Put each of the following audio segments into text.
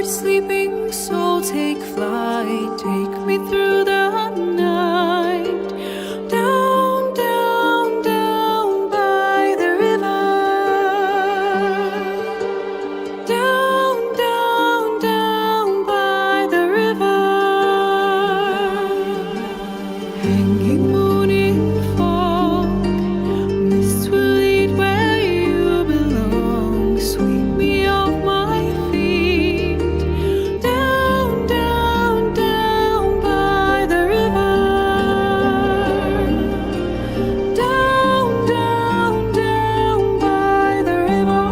sleeping soul, take flight, take me through the night. Down, down, down by the river. Down, down, down by the river. Hanging moon in fog, mist will lead where you belong. Sweep me off my feet. Down, down, down by the river. Down, down, down by the river.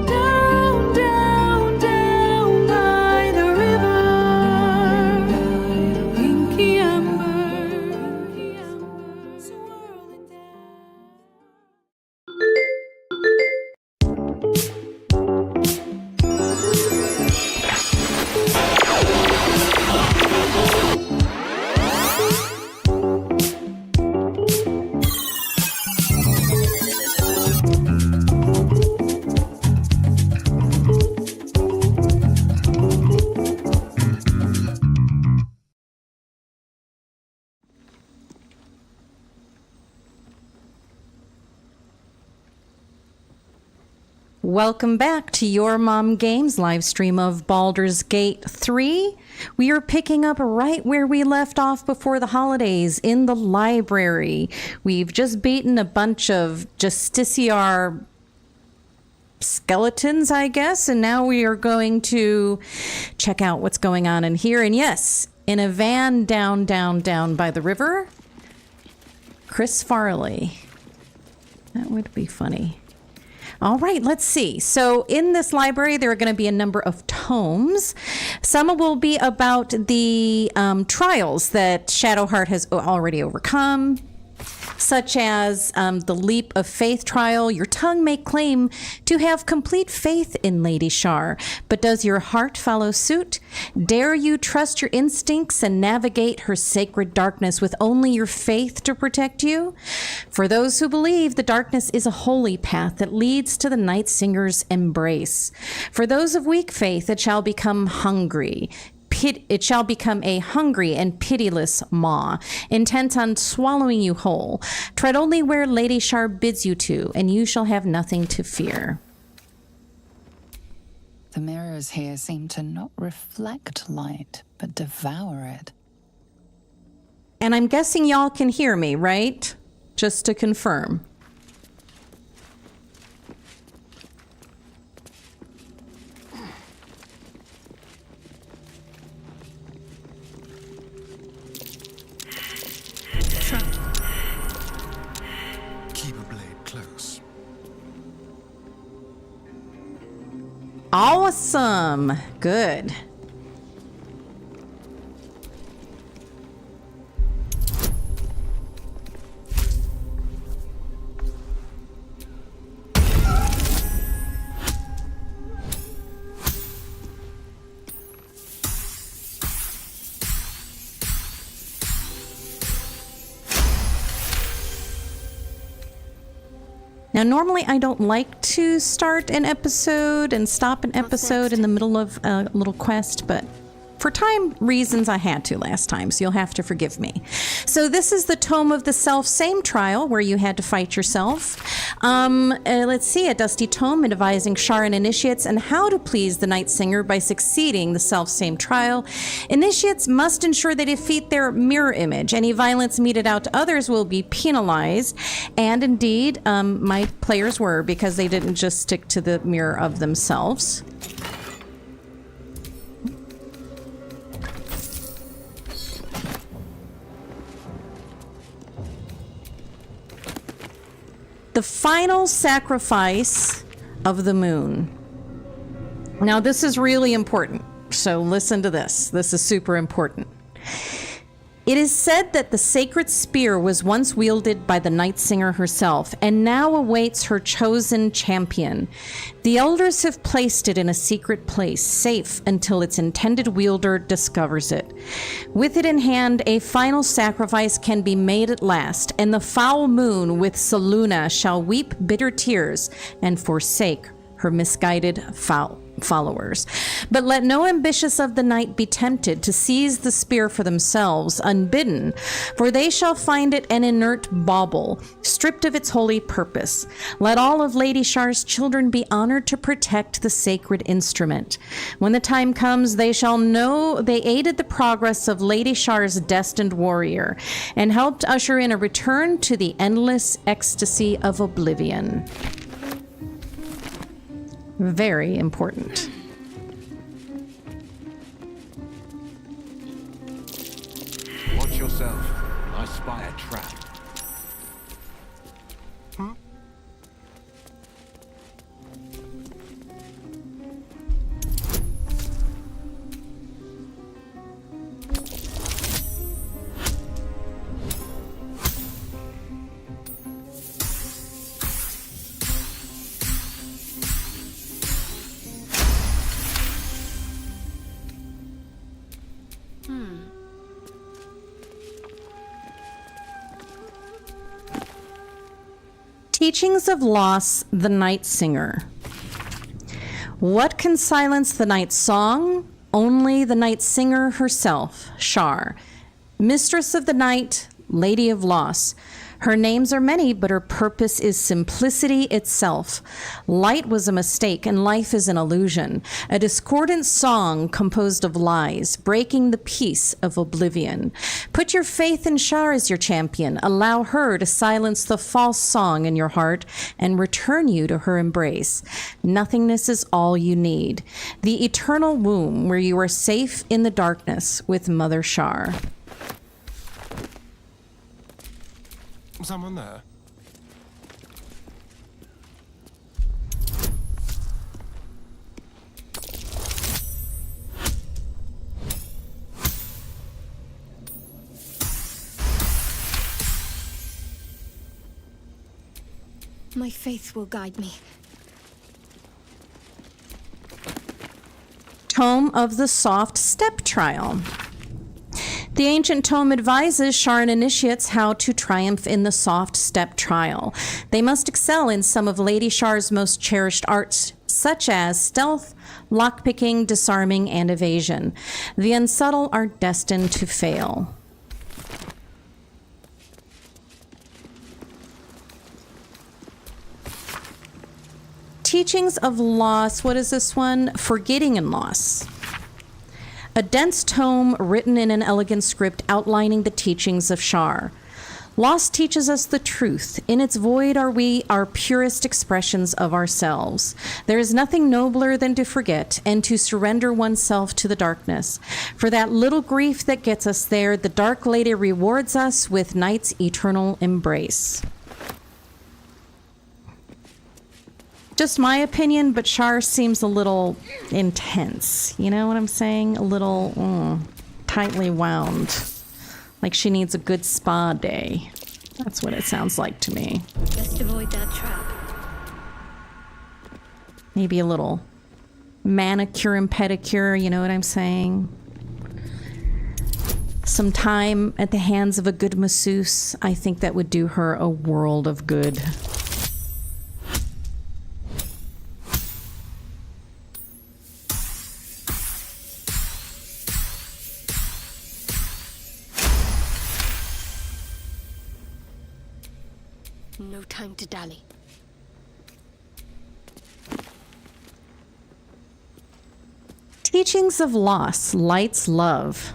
Down, down, down by the river. Inky amber, swirling down. Welcome back to Your Mom Games live stream of Baldur's Gate 3. We are picking up right where we left off before the holidays in the library. We've just beaten a bunch of Justiciar skeletons, I guess, and now we are going to check out what's going on in here. And yes, in a van down by the river, Chris Farley. That would be funny. All right, let's see. So in this library, there are going to be a number of tomes. Some will be about the trials that Shadowheart has already overcome, such as the Leap of Faith trial. Your tongue may claim to have complete faith in Lady Shar, but does your heart follow suit? Dare you trust your instincts and navigate her sacred darkness with only your faith to protect you? For those who believe, the darkness is a holy path that leads to the Night Singer's embrace. For those of weak faith, it shall become hungry. It shall become a hungry and pitiless maw, intent on swallowing you whole. Tread only where Lady Shar bids you to, and you shall have nothing to fear. The mirrors here seem to not reflect light, but devour it. And I'm guessing y'all can hear me, right? Just to confirm. Keep a blade close. Awesome. Good. Now, normally I don't like to start an episode and stop an episode in the middle of a little quest, but for time reasons I had to last time, so you'll have to forgive me. So this is the Tome of the Self-Same trial, where you had to fight yourself. Let's see, a dusty tome advising Sharan initiates and how to please the Night Singer by succeeding the self-same trial. Initiates must ensure they defeat their mirror image. Any violence meted out to others will be penalized. And indeed, my players were, because they didn't just stick to the mirror of themselves. The final sacrifice of the moon. Now, this is really important, so listen to this. This is super important. It is said that the sacred spear was once wielded by the Night Singer herself, and now awaits her chosen champion. The elders have placed it in a secret place, safe until its intended wielder discovers it. With it in hand, a final sacrifice can be made at last, and the foul moon with Selûne shall weep bitter tears and forsake her misguided followers. But let no ambitious of the night be tempted to seize the spear for themselves unbidden, for they shall find it an inert bauble, stripped of its holy purpose. Let all of Lady Shar's children be honored to protect the sacred instrument. When the time comes, they shall know they aided the progress of Lady Shar's destined warrior and helped usher in a return to the endless ecstasy of oblivion. Very important. Watch yourself. I spy a trap. Teachings of Loss, the Night Singer. What can silence the night song? Only the night singer herself, Shar. Mistress of the night, Lady of Loss. Her names are many, but her purpose is simplicity itself. Light was a mistake, and life is an illusion. A discordant song composed of lies, breaking the peace of oblivion. Put your faith in Shar as your champion. Allow her to silence the false song in your heart and return you to her embrace. Nothingness is all you need. The eternal womb where you are safe in the darkness with Mother Shar. Someone there? My faith will guide me. Tome of the Soft Step Trial. The ancient tome advises Sharan initiates how to triumph in the soft step trial. They must excel in some of Lady Shar's most cherished arts, such as stealth, lockpicking, disarming, and evasion. The unsubtle are destined to fail. Teachings of Loss. What is this one? Forgetting and Loss. A dense tome written in an elegant script outlining the teachings of Shar. Loss teaches us the truth. In its void are we, our purest expressions of ourselves. There is nothing nobler than to forget and to surrender oneself to the darkness. For that little grief that gets us there, the Dark Lady rewards us with night's eternal embrace. Just my opinion, but Shar seems a little intense. You know what I'm saying? A little tightly wound. Like she needs a good spa day. That's what it sounds like to me. Just avoid that trap. Maybe a little manicure and pedicure, you know what I'm saying? Some time at the hands of a good masseuse. I think that would do her a world of good. No time to dally. Teachings of Loss, Light's Love.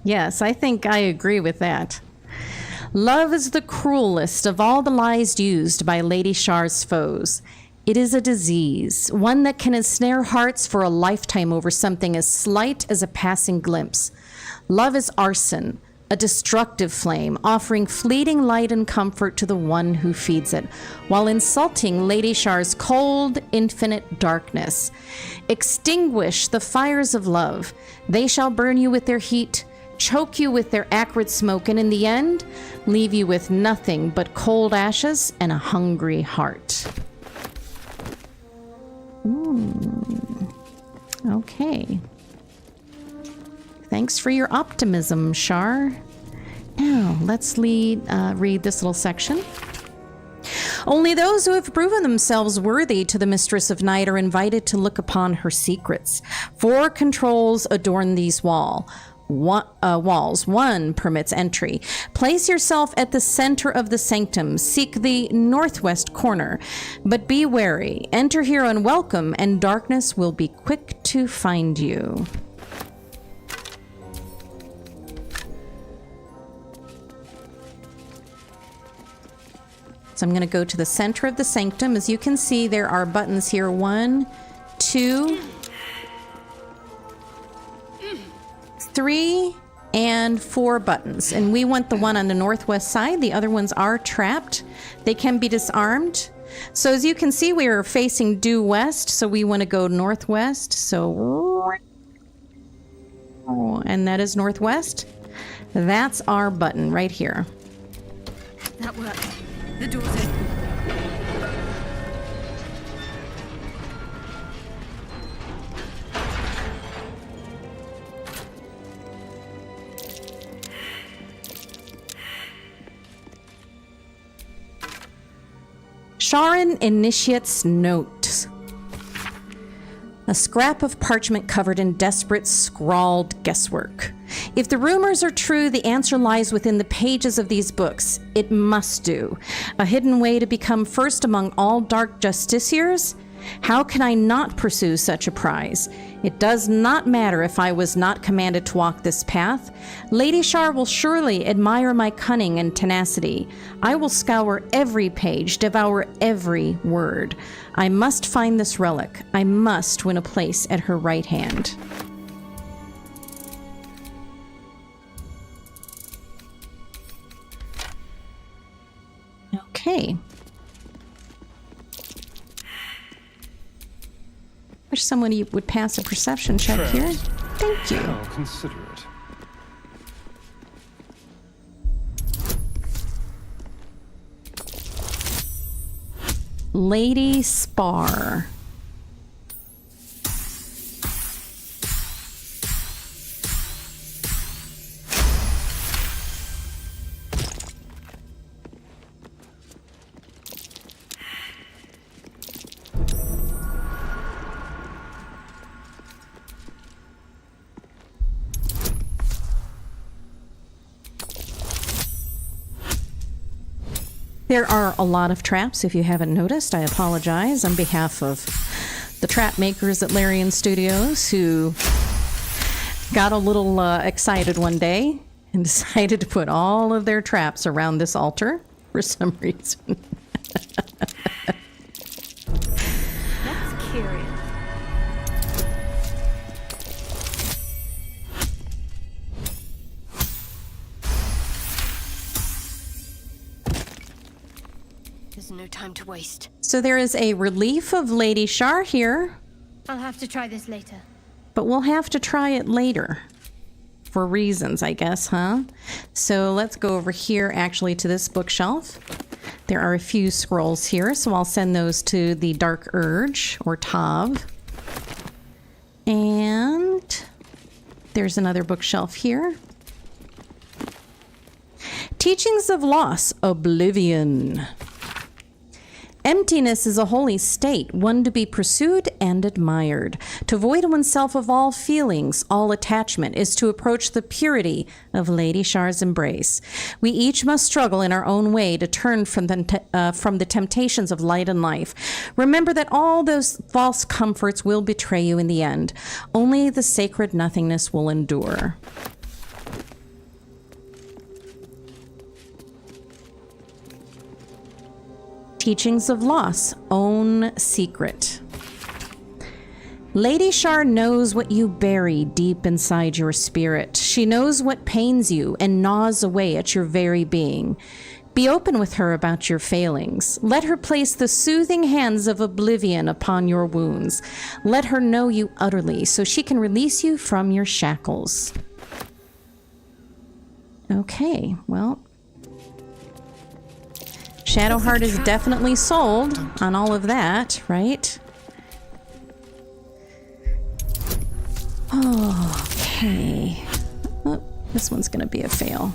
Yes, I think I agree with that. Love is the cruelest of all the lies used by Lady Shar's foes. It is a disease, one that can ensnare hearts for a lifetime over something as slight as a passing glimpse. Love is arson, a destructive flame, offering fleeting light and comfort to the one who feeds it, while insulting Lady Shar's cold, infinite darkness. Extinguish the fires of love. They shall burn you with their heat, choke you with their acrid smoke, and in the end, leave you with nothing but cold ashes and a hungry heart. Okay. Thanks for your optimism, Shar. Now, let's read this little section. Only those who have proven themselves worthy to the Mistress of Night are invited to look upon her secrets. 4 controls adorn these walls. 1 permits entry. Place yourself at the center of the sanctum. Seek the northwest corner. But be wary. Enter here unwelcome, and darkness will be quick to find you. So I'm going to go to the center of the sanctum. As you can see, there are buttons here. 1, 2, 3, and 4 buttons. And we want the one on the northwest side. The other ones are trapped. They can be disarmed. So as you can see, we are facing due west. So we want to go northwest. So, and that is northwest. That's our button right here. That worked. The door's open. Sharon Initiate's Note. A scrap of parchment covered in desperate, scrawled guesswork. If the rumors are true, the answer lies within the pages of these books. It must do. A hidden way to become first among all dark justiciars? How can I not pursue such a prize? It does not matter if I was not commanded to walk this path. Lady Shar will surely admire my cunning and tenacity. I will scour every page, devour every word. I must find this relic. I must win a place at her right hand. Okay. Wish someone would pass a perception check here. Thank you. I'll consider it. Lady Spar. There are a lot of traps. If you haven't noticed, I apologize on behalf of the trap makers at Larian Studios who got a little excited one day and decided to put all of their traps around this altar for some reason. That's curious. There's no time to waste. So there is a relief of Lady Shar here, I'll have to try this later. but we'll have to try it later. For reasons, I guess, huh? So let's go over here, actually, to this bookshelf. There are a few scrolls here, so I'll send those to the Dark Urge, or Tav. And there's another bookshelf here. Teachings of Loss, Oblivion. Emptiness is a holy state, one to be pursued and admired. To void oneself of all feelings, all attachment, is to approach the purity of Lady Shar's embrace. We each must struggle in our own way to turn from the temptations of light and life. Remember that all those false comforts will betray you in the end. Only the sacred nothingness will endure. Teachings of Loss, Own Secret. Lady Shar knows what you bury deep inside your spirit. She knows what pains you and gnaws away at your very being. Be open with her about your failings. Let her place the soothing hands of oblivion upon your wounds. Let her know you utterly so she can release you from your shackles. Okay, well, Shadowheart is definitely sold on all of that, right? Okay. Oh, this one's going to be a fail.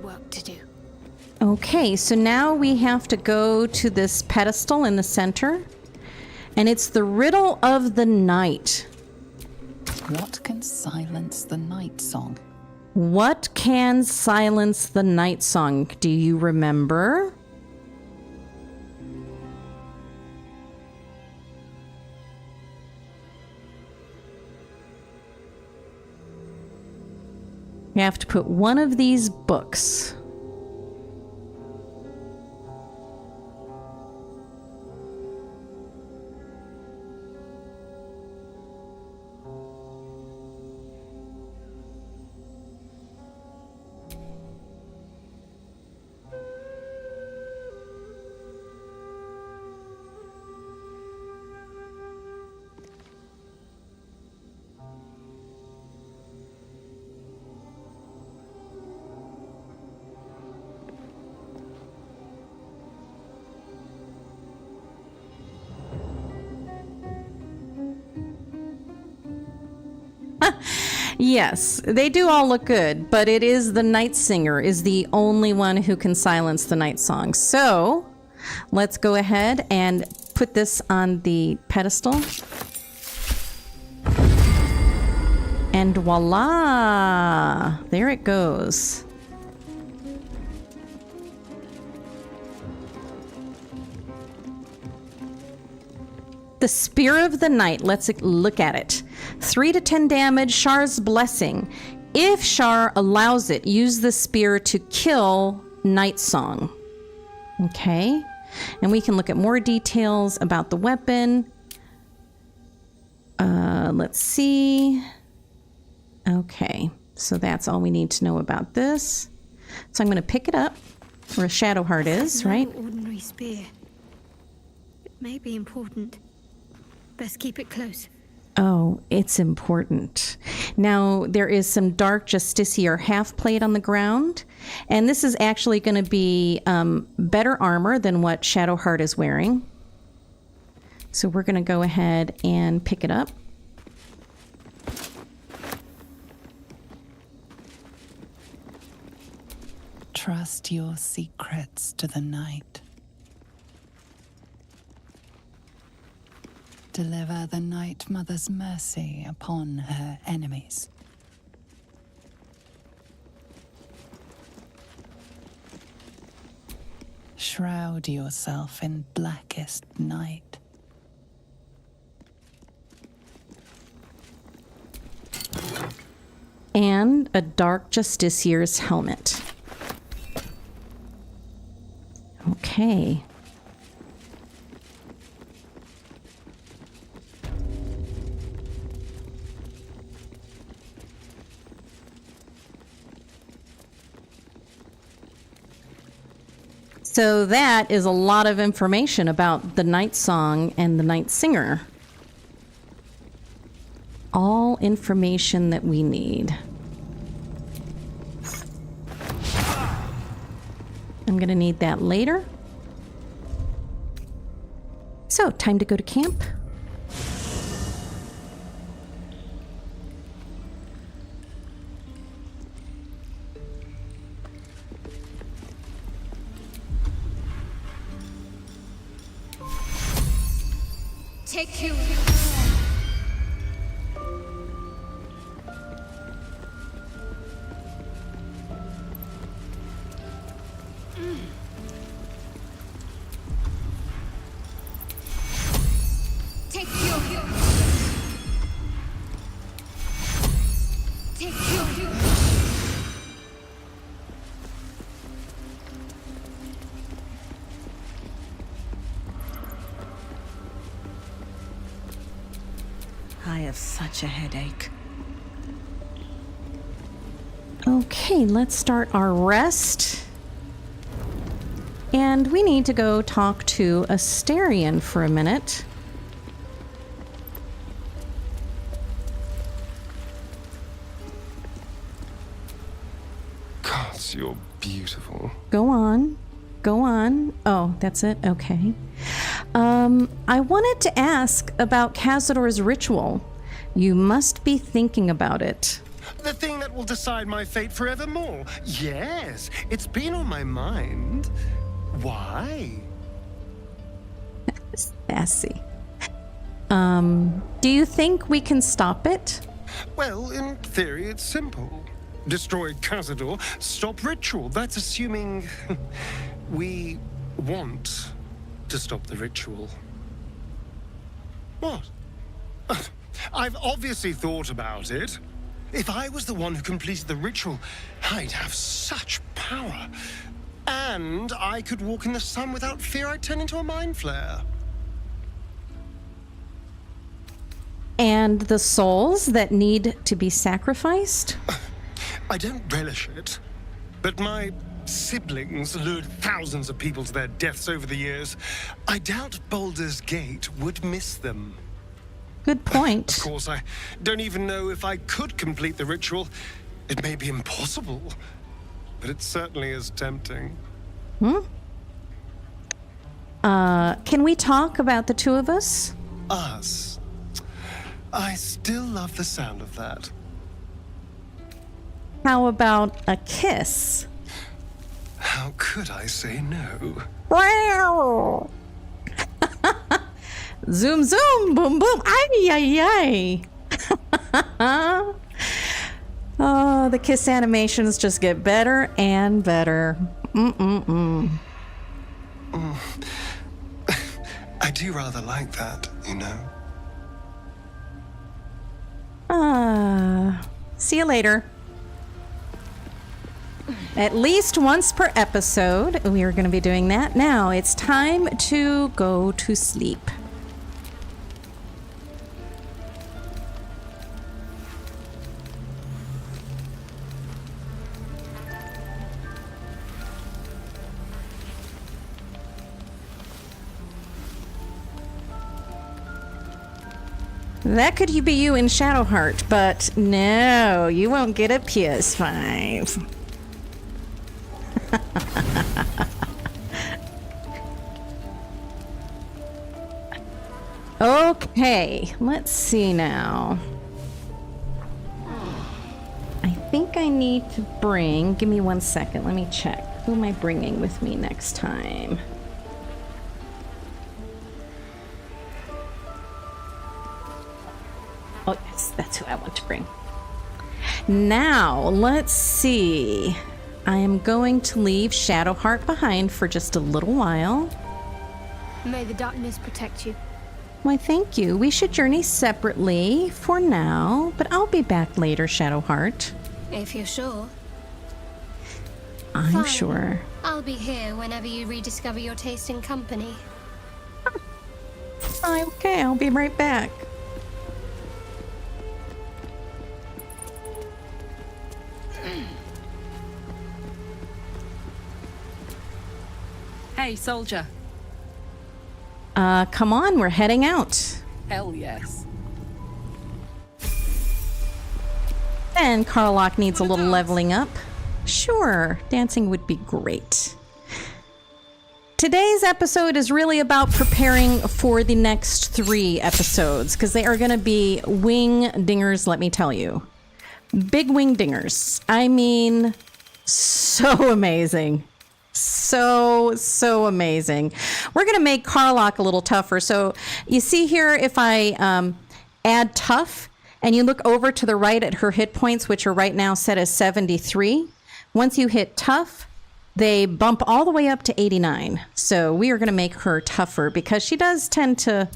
work to do. Okay, so now we have to go to this pedestal in the center. And it's the riddle of the night. What can silence the night song? What can silence the night song? Do you remember? You have to put one of these books. Yes, they do all look good, but it is the night singer is the only one who can silence the night song. So let's go ahead and put this on the pedestal. And voila, there it goes. The Spear of the Night, let's look at it. 3 to 10 damage, Shar's Blessing. If Shar allows it, use the spear to kill Night Song. Okay, and we can look at more details about the weapon. Let's see. Okay, so that's all we need to know about this. So I'm going to pick it up where Shadowheart is, No right? ordinary spear. It may be important. Best keep it close. Oh, it's important. Now, there is some Dark Justiciar half plate on the ground, and this is actually going to be better armor than what Shadowheart is wearing. So we're going to go ahead and pick it up. Trust your secrets to the night. Deliver the Night Mother's mercy upon her enemies. Shroud yourself in blackest night. And a Dark Justiciar's helmet. Okay. So that is a lot of information about the Night Song and the Night Singer. All information that we need. I'm going to need that later. So, time to go to camp. Take you. Take you. Take you. I have such a headache. Okay, let's start our rest. And we need to go talk to Asterion for a minute. Gosh, you're beautiful. Go on. Go on. Oh, that's it? Okay. I wanted to ask about Cazador's ritual. You must be thinking about it. The thing that will decide my fate forevermore. Yes, it's been on my mind. Why? Sassy. Do you think we can stop it? Well, in theory, it's simple. Destroy Cazador, stop ritual. That's assuming we want to stop the ritual. What? I've obviously thought about it. If I was the one who completed the ritual, I'd have such power. And I could walk in the sun without fear I'd turn into a mind flare. And the souls that need to be sacrificed? I don't relish it, but my siblings lured thousands of people to their deaths over the years. I doubt Baldur's Gate would miss them. Good point. Of course, I don't even know if I could complete the ritual. It may be impossible, but it certainly is tempting. Can we talk about the two of us? Us. I still love the sound of that. How about a kiss? How could I say no? Wow! Zoom, zoom, boom, boom, ay, ay, ay. Oh, the kiss animations just get better and better. I do rather like that, you know. See you later. At least once per episode, we are going to be doing that. Now it's time to go to sleep. That could be you in Shadowheart, but no, you won't get a PS5. Okay, let's see now. I think I need to bring... Give me 1 second, let me check. Who am I bringing with me next time? Oh, yes, that's who I want to bring. Now, let's see. I am going to leave Shadowheart behind for just a little while. May the darkness protect you. Why, thank you. We should journey separately for now, but I'll be back later, Shadowheart. If you're sure. I'm Fine. sure. I'll be here whenever you rediscover your taste in company. Okay, I'll be right back. Hey, soldier. Come on, we're heading out. Hell yes. And Karlach needs a little leveling up. Sure, dancing would be great. Today's episode is really about preparing for the next 3 episodes, because they are going to be wing dingers, let me tell you. Big wing dingers. I mean, so amazing. So amazing. We're going to make Karlach a little tougher. So you see here, if I add tough, and you look over to the right at her hit points, which are right now set as 73. Once you hit tough, they bump all the way up to 89. So we are going to make her tougher because she does tend to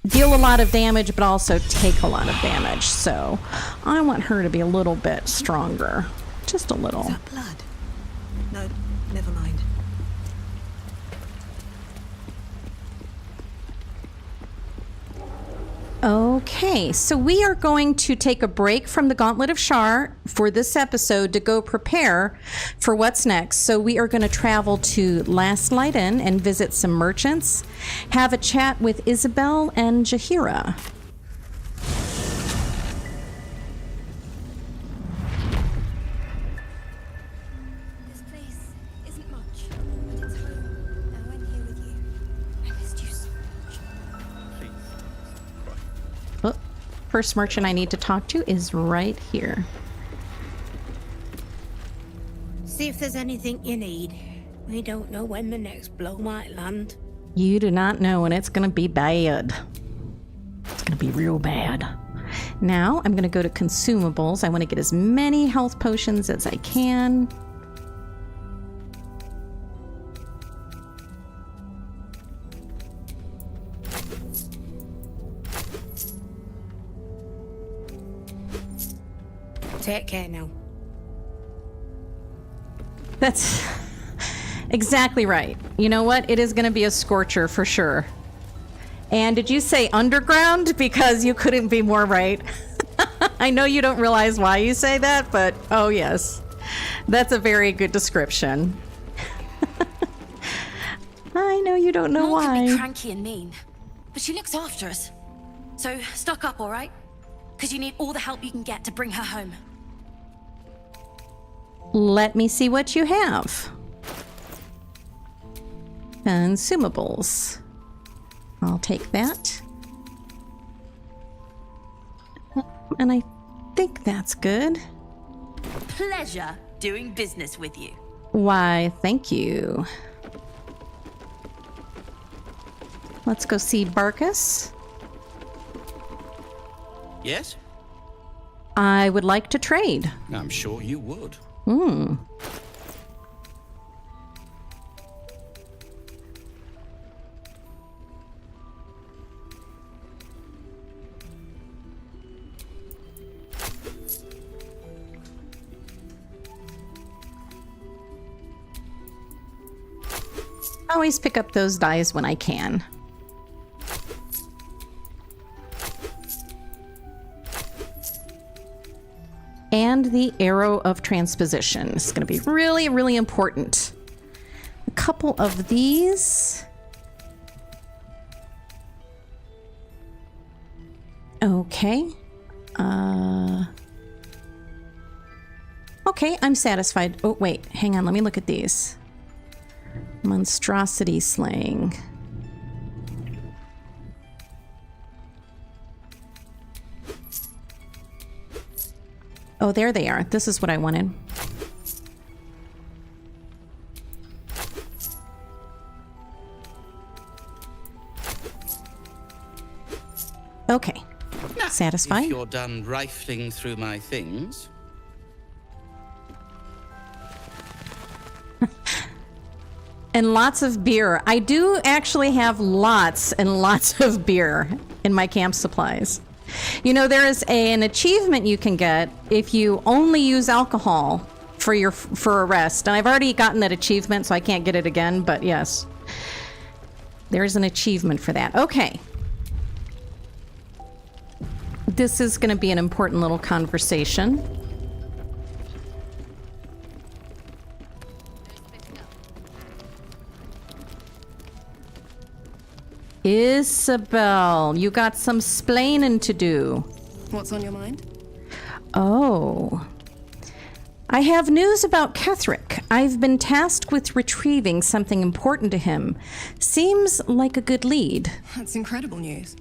deal a lot of damage, but also take a lot of damage. So I want her to be a little bit stronger. Just a little. Is that blood? No, never mind. Okay, so we are going to take a break from the Gauntlet of Shar for this episode to go prepare for what's next. So we are going to travel to Last Light Inn and visit some merchants, have a chat with Isabel and Jaheira. This place isn't much, but it's home. Now I'm here with you. I missed you so much. purse merchant I need to talk to is right here. See if there's anything you need. We don't know when the next blow might land. You do not know when it's gonna be bad. It's gonna be real bad. Now I'm gonna go to consumables. I want to get as many health potions as I can. Take care now. That's exactly right. You know what? It is going to be a scorcher for sure. And did you say underground? Because you couldn't be more right. I know you don't realize why you say that, but oh yes. That's a very good description. I know you don't know Mom can be why. cranky and mean, but she looks after us. So stock up, all right? Because you need all the help you can get to bring her home. Let me see what you have. Consumables. I'll take that. And I think that's good. Pleasure doing business with you. Why, thank you. Let's go see Barkus. Yes? I would like to trade. I'm sure you would. Always pick up those dies when I can. And the arrow of transposition is going to be really, really important. A couple of these. Okay. Okay, I'm satisfied. Oh, wait. Hang on. Let me look at these. Monstrosity slaying. Oh, there they are. This is what I wanted. Okay. Satisfied? If you're done rifling through my things. And lots of beer. I do actually have lots and lots of beer in my camp supplies. You know, there is an achievement you can get if you only use alcohol for a rest. And I've already gotten that achievement, so I can't get it again, but yes. There's an achievement for that. Okay. This is going to be an important little conversation. Isabel, you got some splaining to do. What's on your mind? Oh. I have news about Ketherick. I've been tasked with retrieving something important to him. Seems like a good lead. That's incredible news.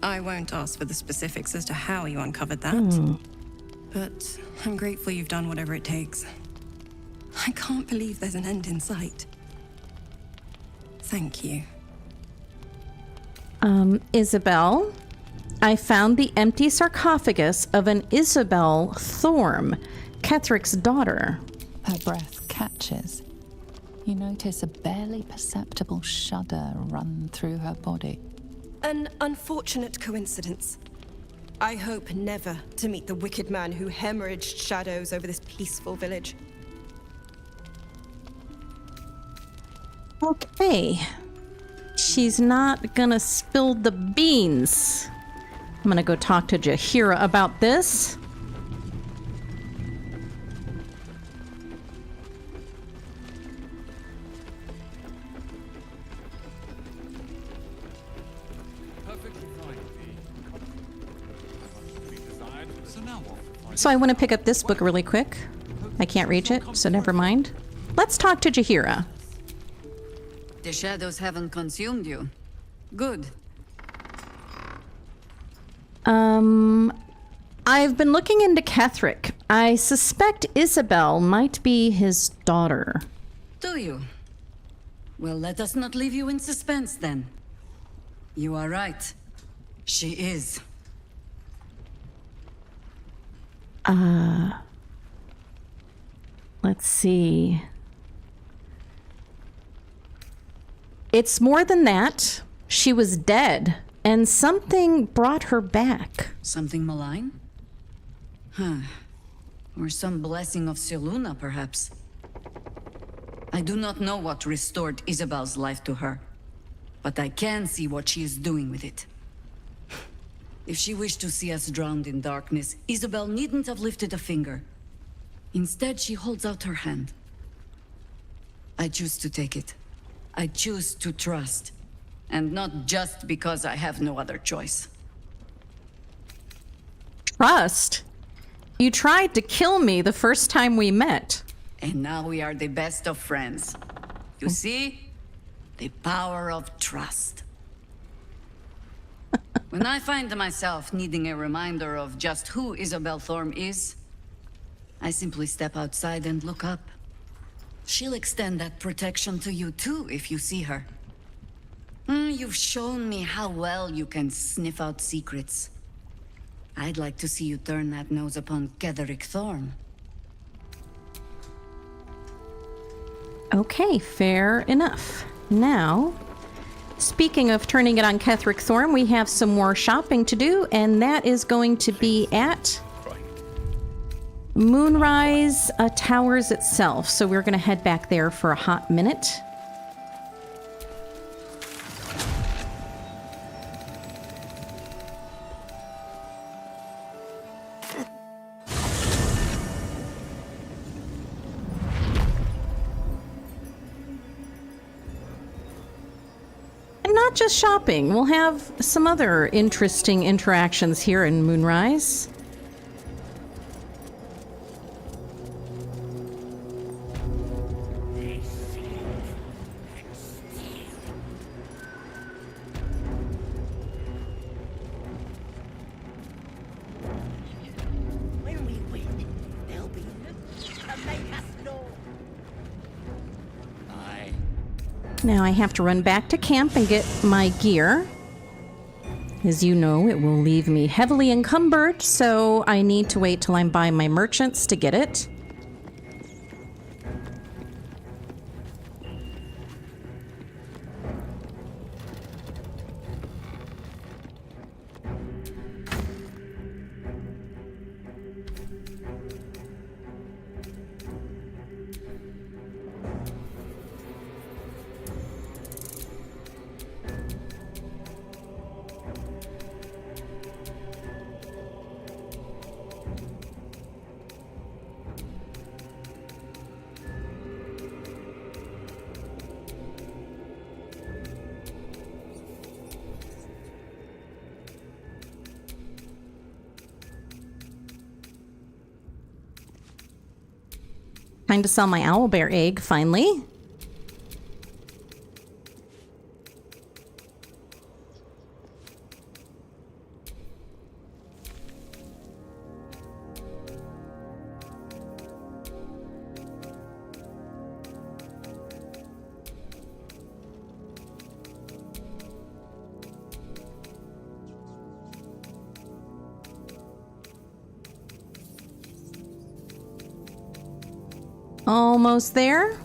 I won't ask for the specifics as to how you uncovered that. But I'm grateful you've done whatever it takes. I can't believe there's an end in sight. Thank you. Isabel, I found the empty sarcophagus of an Isabel Thorm, Ketherick's daughter. Her breath catches. You notice a barely perceptible shudder run through her body. An unfortunate coincidence. I hope never to meet the wicked man who hemorrhaged shadows over this peaceful village. Okay. She's not gonna spill the beans. I'm gonna go talk to Jaheira about this. So I want to pick up this book really quick. I can't reach it, so never mind. Let's talk to Jaheira. The shadows haven't consumed you. Good. I've been looking into Ketherick. I suspect Isabel might be his daughter. Do you? Well, let us not leave you in suspense then. You are right. She is. Let's see. It's more than that. She was dead, and something brought her back. Something malign? Huh. Or some blessing of Seluna, perhaps. I do not know what restored Isabel's life to her, but I can see what she is doing with it. If she wished to see us drowned in darkness, Isabel needn't have lifted a finger. Instead, she holds out her hand. I choose to take it. I choose to trust. And not just because I have no other choice. Trust? You tried to kill me the first time we met. And now we are the best of friends. You see? The power of trust. When I find myself needing a reminder of just who Isabel Thorm is, I simply step outside and look up. She'll extend that protection to you too if you see her. You've shown me how well you can sniff out secrets. I'd like to see you turn that nose upon Ketherick Thorm. Okay, fair enough. Now, speaking of turning it on Ketherick Thorm, we have some more shopping to do, and that is going to be at Moonrise Towers itself. So we're going to head back there for a hot minute. Not just shopping. We'll have some other interesting interactions here in Moonrise. When we win, there'll be to make us know. Now I have to run back to camp and get my gear. As you know, it will leave me heavily encumbered, so I need to wait till I'm by my merchants to get it. Time to sell my owlbear egg, finally. Almost there.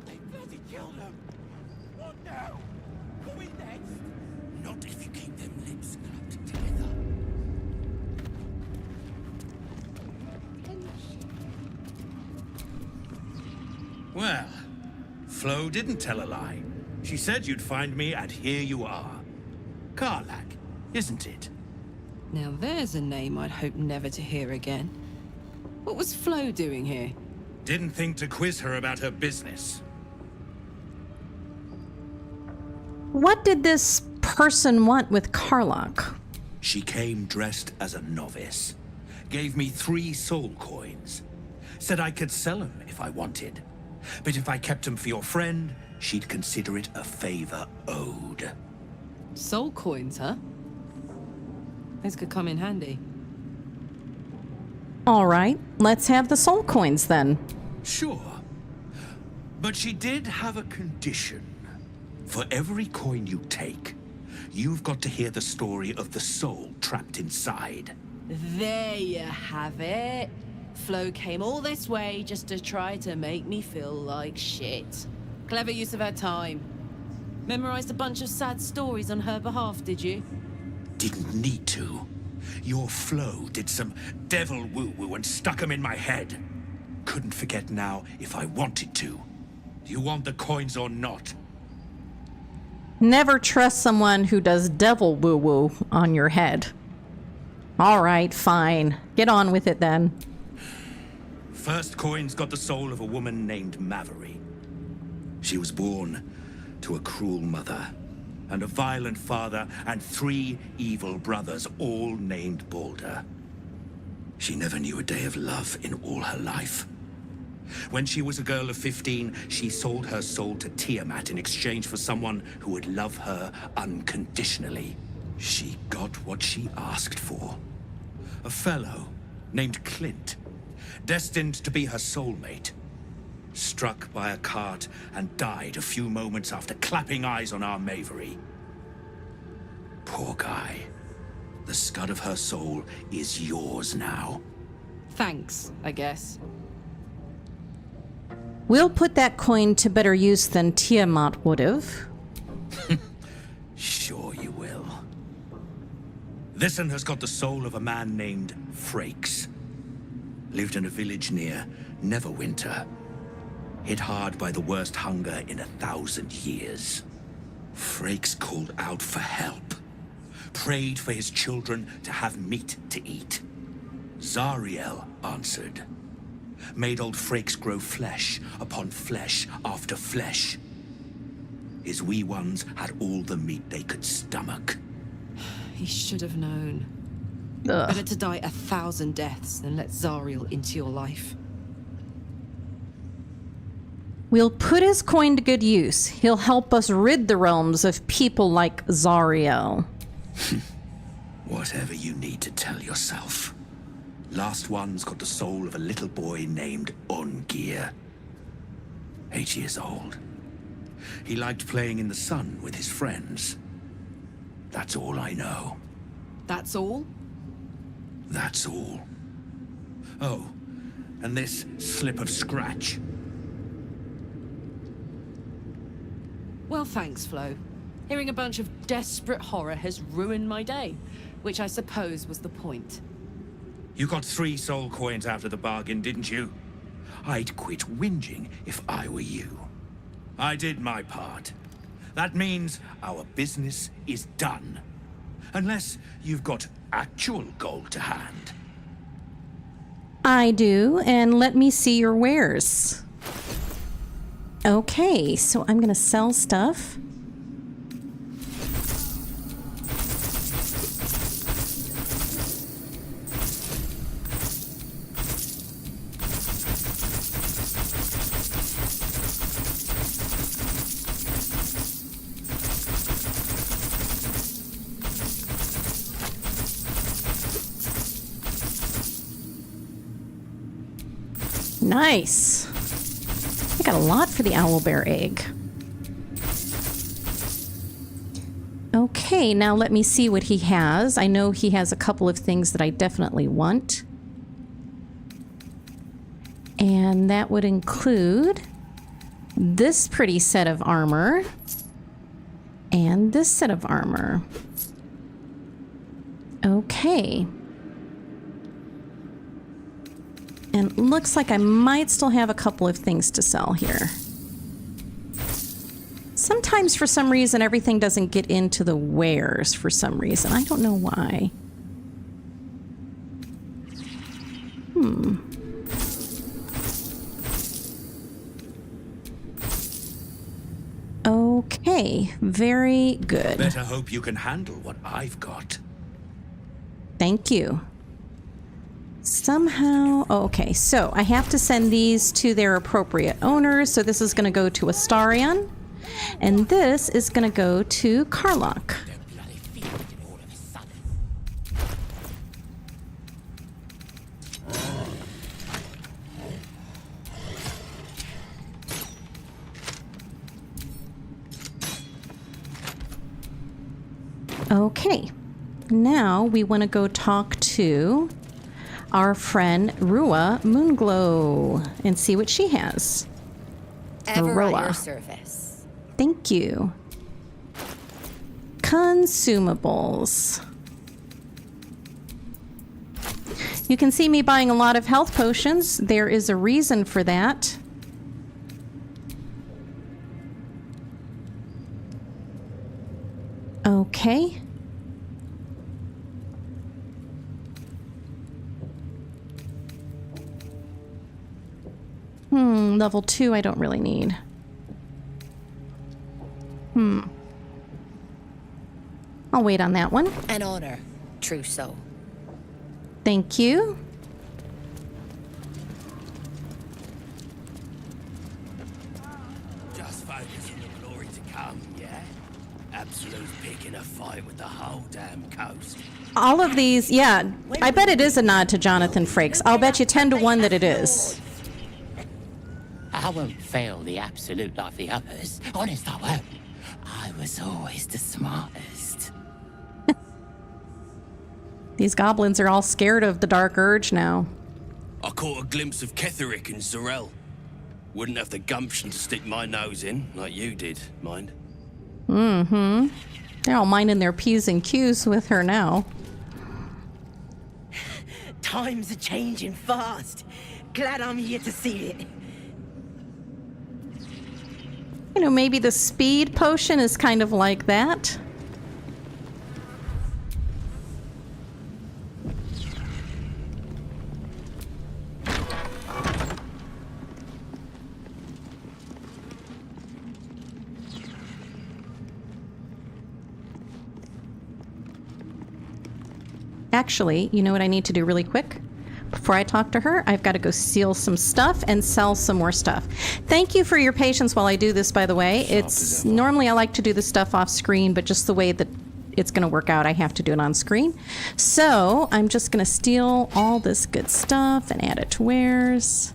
They bloody killed them. What now? Who we next? Not if you keep them lips clapped together. Well, Flo didn't tell a lie. She said you'd find me, and here you are. Karlach, isn't it? Now there's a name I'd hope never to hear again. What was Flo doing here? Didn't think to quiz her about her business. what did this person want with Karlach? She came dressed as a novice, gave me 3 soul coins, said I could sell them if I wanted, but if I kept them for your friend, she'd consider it a favor owed. Soul coins, huh? Those could come in handy. All right, let's have the soul coins then. Sure. But she did have a condition. For every coin you take, you've got to hear the story of the soul trapped inside. There you have it. Flo came all this way just to try to make me feel like shit. Clever use of her time. Memorized a bunch of sad stories on her behalf, did you? Didn't need to. Your Flo did some devil woo-woo and stuck 'em in my head. Couldn't forget now if I wanted to. Do you want the coins or not? Never trust someone who does devil woo-woo on your head. All right, fine. Get on with it then. First coin's got the soul of a woman named Maveri. She was born to a cruel mother and a violent father and 3 evil brothers, all named Baldur. She never knew a day of love in all her life. When she was a girl of 15, she sold her soul to Tiamat in exchange for someone who would love her unconditionally. She got what she asked for. A fellow named Clint, destined to be her soulmate. Struck by a cart and died a few moments after clapping eyes on our Maveri. Poor guy. The scud of her soul is yours now. Thanks, I guess. We'll put that coin to better use than Tiamat would've. Sure you will. This one has got the soul of a man named Frakes. Lived in a village near Neverwinter. Hit hard by the worst hunger in 1,000 years. Frakes called out for help. Prayed for his children to have meat to eat. Zariel answered. Made old Frakes grow flesh upon flesh after flesh. His wee ones had all the meat they could stomach. He should have known. Ugh. Better to die 1,000 deaths than let Zariel into your life. We'll put his coin to good use. He'll help us rid the realms of people like Zariel. Whatever you need to tell yourself. Last one's got the soul of a little boy named Ungir. 8 years old. He liked playing in the sun with his friends. That's all I know. That's all? That's all. Oh, and this slip of scratch. Well, thanks, Flo. Hearing a bunch of desperate horror has ruined my day, which I suppose was the point. You got 3 soul coins out of the bargain, didn't you? I'd quit whinging if I were you. I did my part. That means our business is done. Unless you've got actual gold to hand. I do, and let me see your wares. Okay, so I'm gonna sell stuff. Nice. I got a lot for the owlbear egg. Okay, now let me see what he has. I know he has a couple of things that I definitely want. And that would include this pretty set of armor and this set of armor. Okay. And looks like I might still have a couple of things to sell here. Sometimes, for some reason, everything doesn't get into the wares for some reason. I don't know why. Okay, very good. Better hope you can handle what I've got. Thank you. Somehow, okay, so I have to send these to their appropriate owners. So this is going to go to Astarion, and this is going to go to Karlach. Okay, now we want to go talk to our friend Rua Moonglow and see what she has. Ever Roa. at your service. Thank you. Consumables. You can see me buying a lot of health potions. There is a reason for that. Okay. Level 2 I don't really need. I'll wait on that one. An honor, true so. Thank you. Just focus on the glory to come, yeah? Absolute picking a fight with the whole damn coast. All of these, yeah, I bet it is a nod to Jonathan Frakes. I'll bet you 10 to 1 that it is. I won't fail the absolute like the others. Honest, I won't. I was always the smartest. These goblins are all scared of the Dark Urge now. I caught a glimpse of Ketherick and Zorel. Wouldn't have the gumption to stick my nose in, like you did, mind. Mm-hmm. They're all minding their P's and Q's with her now. Times are changing fast. Glad I'm here to see it. You know, maybe the speed potion is kind of like that. Actually, you know what I need to do really quick? Before I talk to her, I've got to go seal some stuff and sell some more stuff. Thank you for your patience while I do this, by the way. It's normally I like to do the stuff off screen, but just the way that it's going to work out, I have to do it on screen. So I'm just going to steal all this good stuff and add it to wares.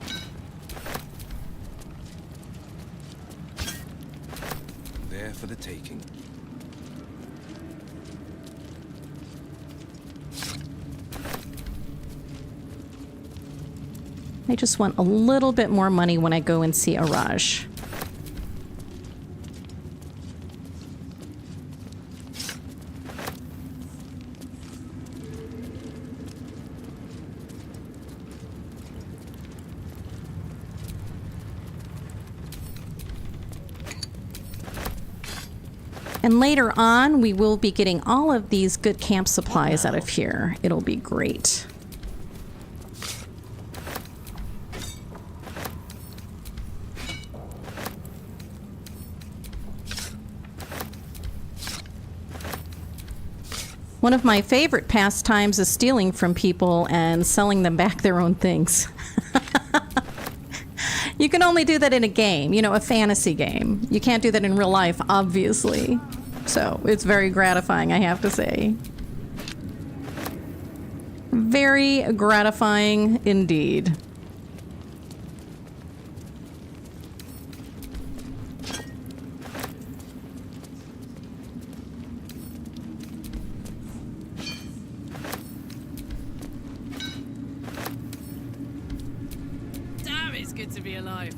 There for the taking. I just want a little bit more money when I go and see Araj. And later on, we will be getting all of these good camp supplies out of here. It'll be great. One of my favorite pastimes is stealing from people and selling them back their own things. You can only do that in a game, you know, a fantasy game. You can't do that in real life, obviously. So it's very gratifying, I have to say. Very gratifying indeed. Damn, it's good to be alive.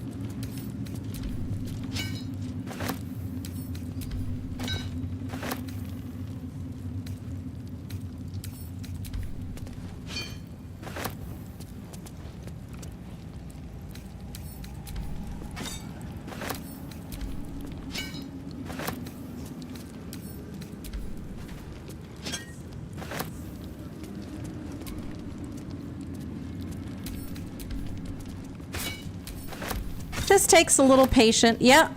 Just takes a little patience. Yeah.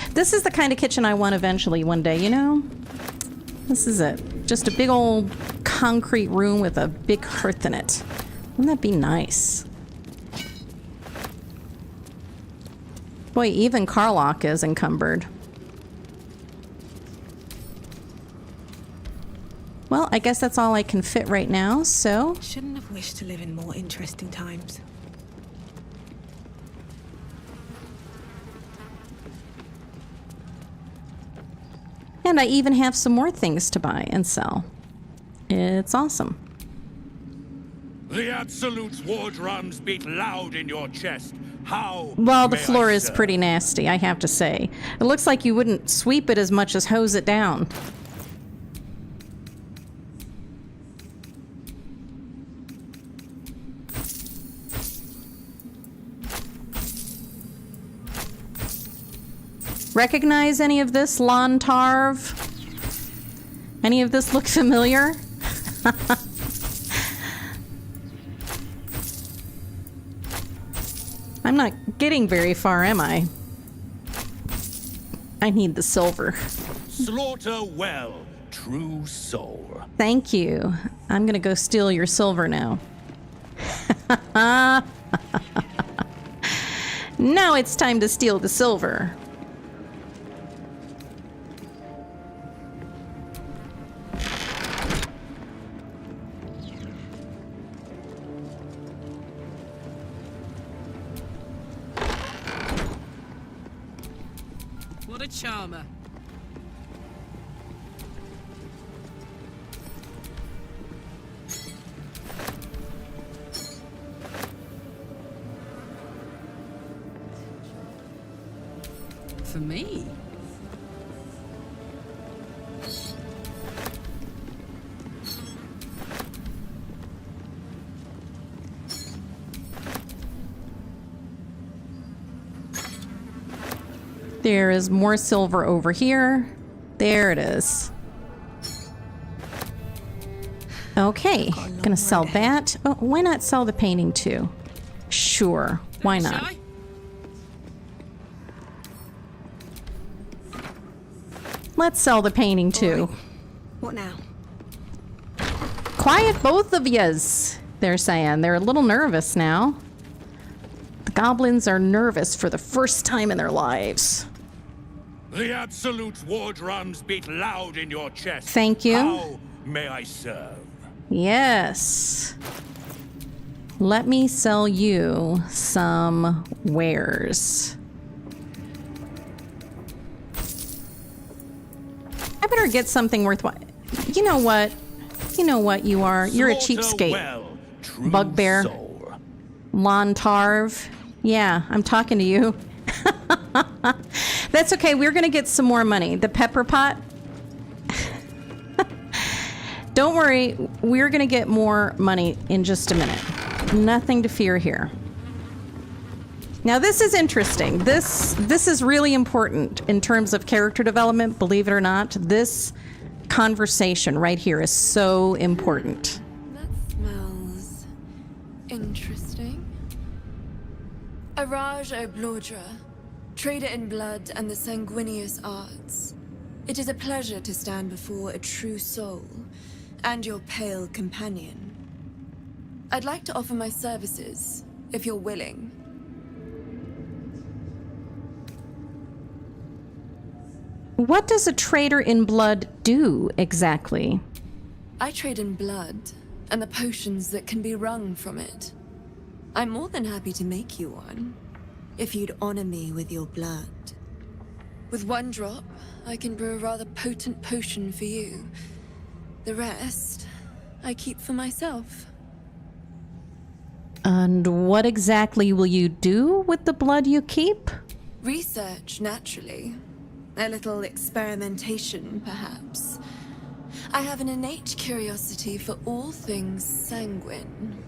This is the kind of kitchen I want eventually one day, you know? This is it. Just a big old concrete room with a big hearth in it. Wouldn't that be nice? Boy, even Karlach is encumbered. Well, I guess that's all I can fit right now, so... Shouldn't have wished to live in more interesting times. And I even have some more things to buy and sell. It's awesome. The Absolute's war drums beat loud in your chest. How? Well, the may floor I is serve? pretty nasty, I have to say. It looks like you wouldn't sweep it as much as hose it down. Recognize any of this, Lon Tarv? Any of this look familiar? I'm not getting very far, am I? I need the silver. Slaughter well, true soul. Thank you. I'm gonna go steal your silver now. Now it's time to steal the silver. What a charmer. For me? There is more silver over here. There it is. Okay, gonna sell that. Oh, why not sell the painting too? Sure, why not? Let's sell the painting too. What now? Quiet, both of yous, they're saying. They're a little nervous now. The goblins are nervous for the first time in their lives. The Absolute's war drums beat loud in your chest. Thank you. How may I serve? Yes. Let me sell you some wares. I better get something worthwhile. You know what? You know what you are. You're a cheapskate. Well, true Bugbear. soul. Lon Tarv. Yeah, I'm talking to you. That's okay. We're going to get some more money. The pepper pot. Don't worry. We're going to get more money in just a minute. Nothing to fear here. Now, this is interesting. This is really important in terms of character development, believe it or not. This conversation right here is so important. That smells interesting. Araj O'Blodra, trader in blood and the sanguineous arts. It is a pleasure to stand before a true soul and your pale companion. I'd like to offer my services, if you're willing. What does a trader in blood do exactly? I trade in blood and the potions that can be wrung from it. I'm more than happy to make you one, if you'd honor me with your blood. With one drop, I can brew a rather potent potion for you. The rest, I keep for myself. And what exactly will you do with the blood you keep? Research, naturally. A little experimentation, perhaps. I have an innate curiosity for all things sanguine.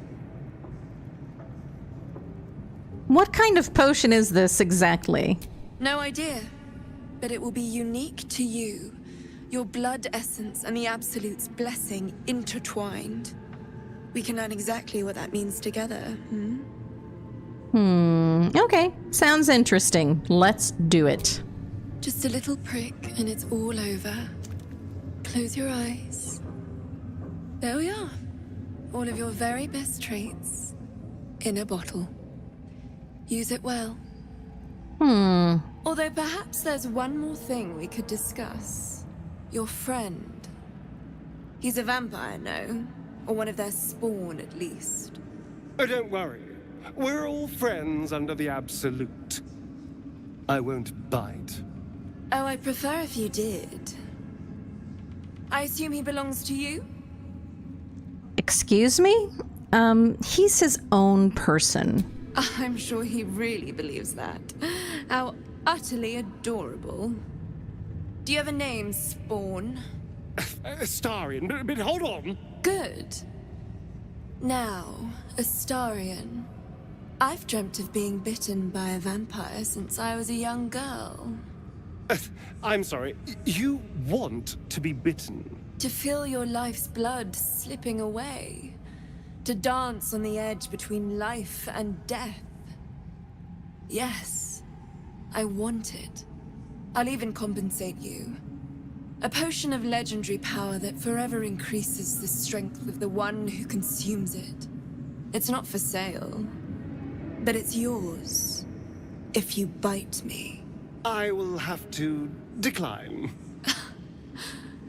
What kind of potion is this exactly? No idea, but it will be unique to you. Your blood essence and the Absolute's blessing intertwined. We can learn exactly what that means together, Okay, sounds interesting. Let's do it. Just a little prick and it's all over. Close your eyes. There we are. All of your very best traits in a bottle. Use it well. Although perhaps there's one more thing we could discuss. Your friend. He's a vampire, no? Or one of their spawn, at least. Oh, don't worry. We're all friends under the Absolute. I won't bite. Oh, I'd prefer if you did. I assume he belongs to you? Excuse me? He's his own person. I'm sure he really believes that. How utterly adorable. Do you have a name, Spawn? Astarion, but hold on. Good. Now, Astarion. I've dreamt of being bitten by a vampire since I was a young girl. I'm sorry, you want to be bitten? To feel your life's blood slipping away. To dance on the edge between life and death. Yes, I want it. I'll even compensate you. A potion of legendary power that forever increases the strength of the one who consumes it. It's not for sale, but it's yours if you bite me. I will have to decline.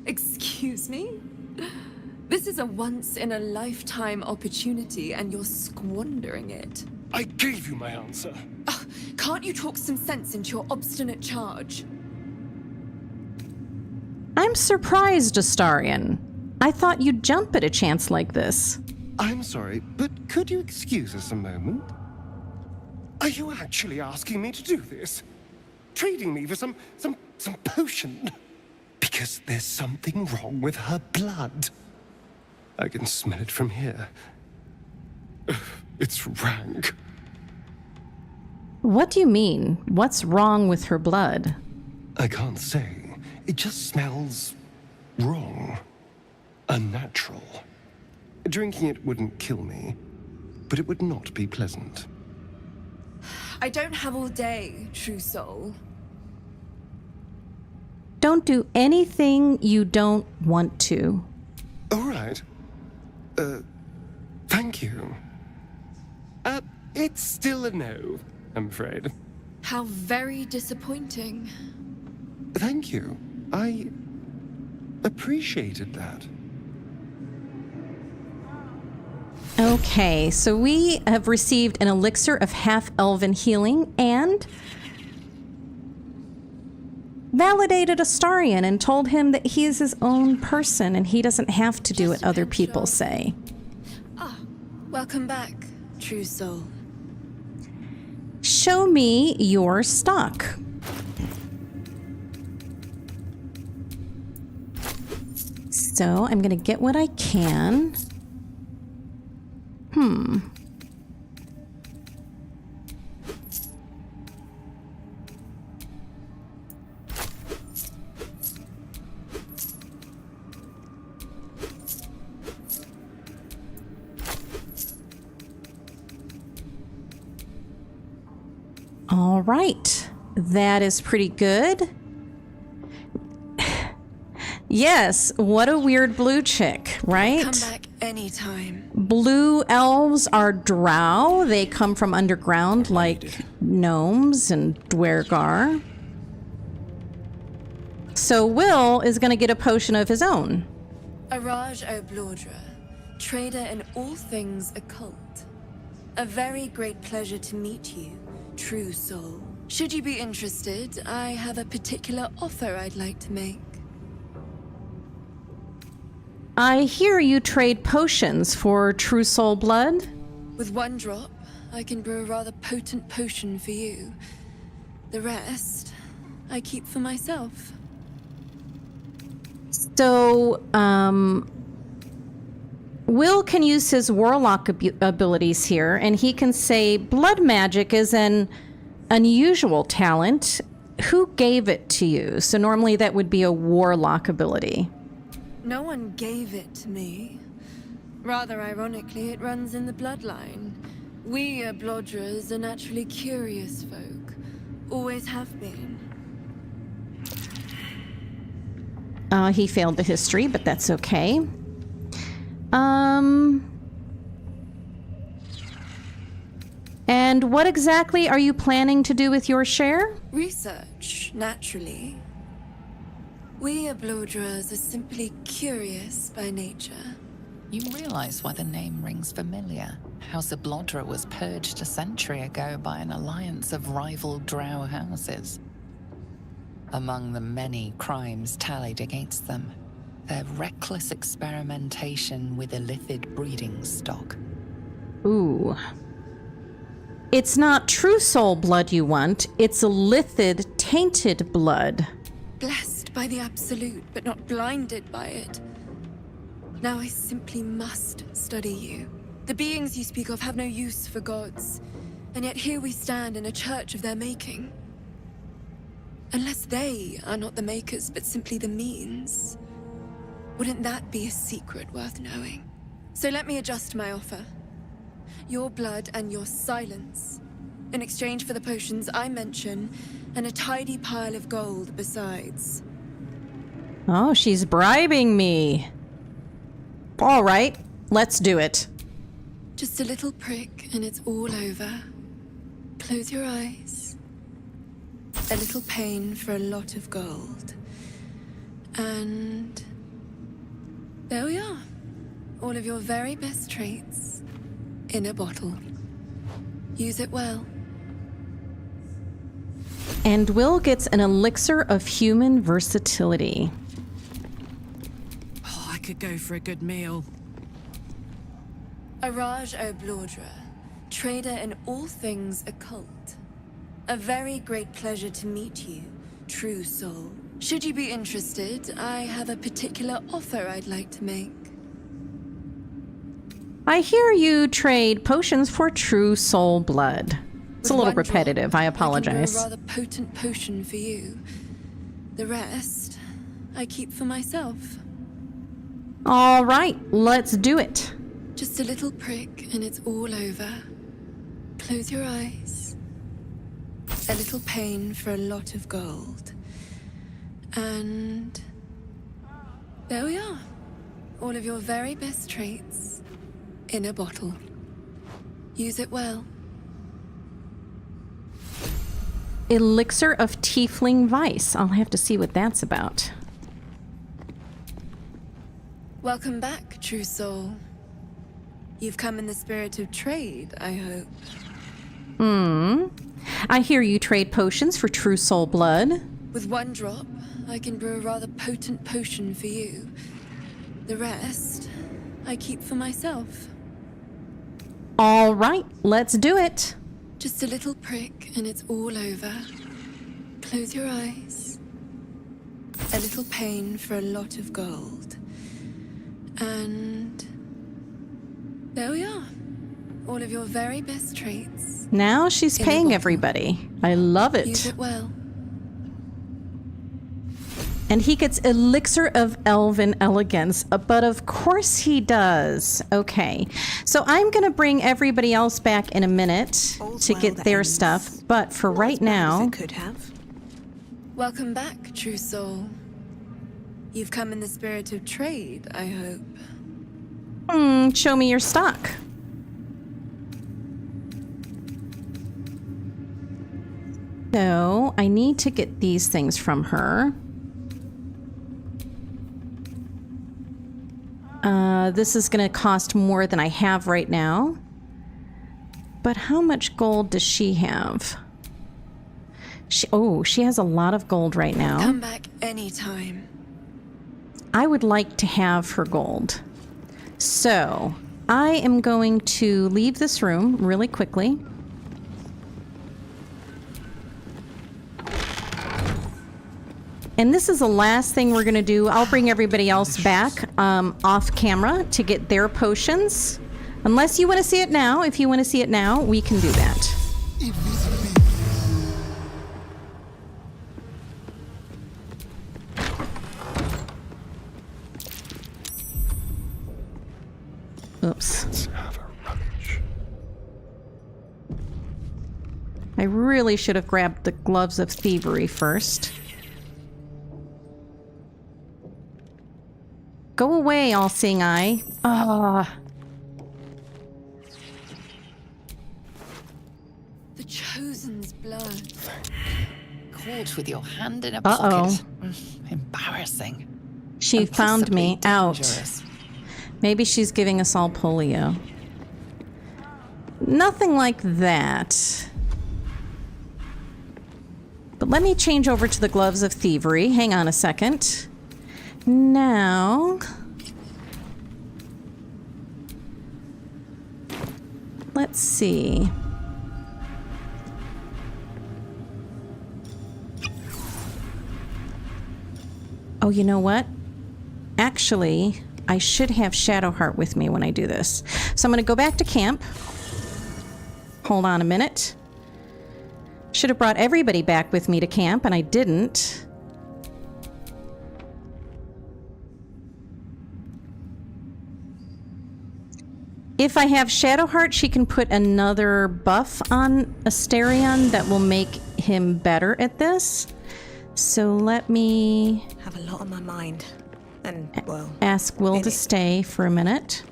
Excuse me? This is a once-in-a-lifetime opportunity, and you're squandering it. I gave you my answer. Can't you talk some sense into your obstinate charge? I'm surprised, Astarion. I thought you'd jump at a chance like this. I'm sorry, but could you excuse us a moment? Are you actually asking me to do this? Trading me for some potion? Because there's something wrong with her blood. I can smell it from here. It's rank. What do you mean? What's wrong with her blood? I can't say. It just smells wrong. Unnatural. Drinking it wouldn't kill me, but it would not be pleasant. I don't have all day, true soul. Don't do anything you don't want to. All right. Thank you. It's still a no, I'm afraid. How very disappointing. Thank you. I appreciated that. Okay, so we have received an elixir of half-elven healing and validated Astarion and told him that he is his own person and he doesn't have to do what other people say. Welcome back, true soul. Show me your stock. So I'm gonna get what I can. All right, that is pretty good. Yes, what a weird blue chick, right? Come back anytime. Blue elves are drow. They come from underground like gnomes and dwergar. So Will is going to get a potion of his own. Araj O'Blordra, trader in all things occult. A very great pleasure to meet you, true soul. Should you be interested, I have a particular offer I'd like to make. I hear you trade potions for true soul blood. With one drop, I can brew a rather potent potion for you. The rest, I keep for myself. So, Will can use his warlock abilities here, and he can say blood magic is an unusual talent. Who gave it to you? So normally that would be a warlock ability. No one gave it to me. Rather ironically, it runs in the bloodline. We Blodras are naturally curious folk. Always have been. He failed the history, but that's okay. And what exactly are you planning to do with your share? Research, naturally. We Ablodras are simply curious by nature. You realize why the name rings familiar? House of Blodra was purged a century ago by an alliance of rival drow houses. Among the many crimes tallied against them, their reckless experimentation with illithid breeding stock. Ooh. It's not true soul blood you want, it's illithid, tainted blood. Blessed by the absolute, but not blinded by it. Now I simply must study you. The beings you speak of have no use for gods, and yet here we stand in a church of their making. Unless they are not the makers, but simply the means, wouldn't that be a secret worth knowing? So let me adjust my offer. Your blood and your silence, in exchange for the potions I mention, and a tidy pile of gold besides. Oh, she's bribing me. All right, let's do it. Just a little prick and it's all over. Close your eyes. A little pain for a lot of gold. And there we are. All of your very best traits in a bottle. Use it well. And Will gets an elixir of human versatility. Oh, I could go for a good meal. Araj O'Blodra, trader in all things occult. A very great pleasure to meet you, true soul. Should you be interested, I have a particular offer I'd like to make. I hear you trade potions for true soul blood. It's a little repetitive, I apologize. I can brew a rather potent potion for you. The rest, I keep for myself. All right, let's do it. Just a little prick and it's all over. Close your eyes. A little pain for a lot of gold. And there we are. All of your very best traits in a bottle. Use it well. Elixir of Tiefling Vice. I'll have to see what that's about. Welcome back, true soul. You've come in the spirit of trade, I hope. I hear you trade potions for true soul blood. With one drop, I can brew a rather potent potion for you. The rest, I keep for myself. All right, let's do it. Just a little prick and it's all over. Close your eyes. A little pain for a lot of gold. And there we are. All of your very best traits. Now she's paying everybody. I love it. Use it well. And he gets Elixir of Elven Elegance, but of course he does. Okay, so I'm going to bring everybody else back in a minute to get their stuff, but for right now... Could have. Welcome back, true soul. You've come in the spirit of trade, I hope. Show me your stock. So, I need to get these things from her. This is going to cost more than I have right now. But how much gold does she have? She has a lot of gold right now. Come back anytime. I would like to have her gold. So, I am going to leave this room really quickly. And this is the last thing we're going to do. I'll bring everybody else back off camera to get their potions. Unless you want to see it now. If you want to see it now, we can do that. Oops. I really should have grabbed the gloves of thievery first. Go away, all-seeing eye. Ah. The Chosen's blood. Caught with your hand in a Uh-oh. pocket. Embarrassing. She And found me possibly out. dangerous. Maybe she's giving us all polio. Nothing like that. But let me change over to the gloves of thievery. Hang on a second. Now... let's see. Oh, you know what? Actually, I should have Shadowheart with me when I do this. So I'm going to go back to camp. Hold on a minute. Should have brought everybody back with me to camp, and I didn't. If I have Shadowheart, she can put another buff on Asterion that will make him better at this. So let me... have a lot on my mind. And, well... ask Will to stay for a minute.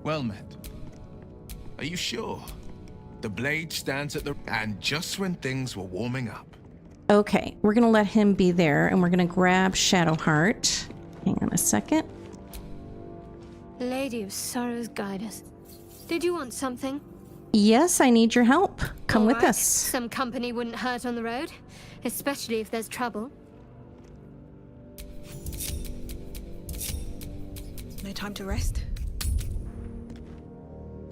Well met. Are you sure? The blade stands at the... and just when things were warming up. Okay, we're gonna let him be there, and we're gonna grab Shadowheart. Hang on a second. Lady of Sorrows, guide us. Did you want something? Yes, I need your help. Come All with right. us. Some company wouldn't hurt on the road, especially if there's trouble. No time to rest?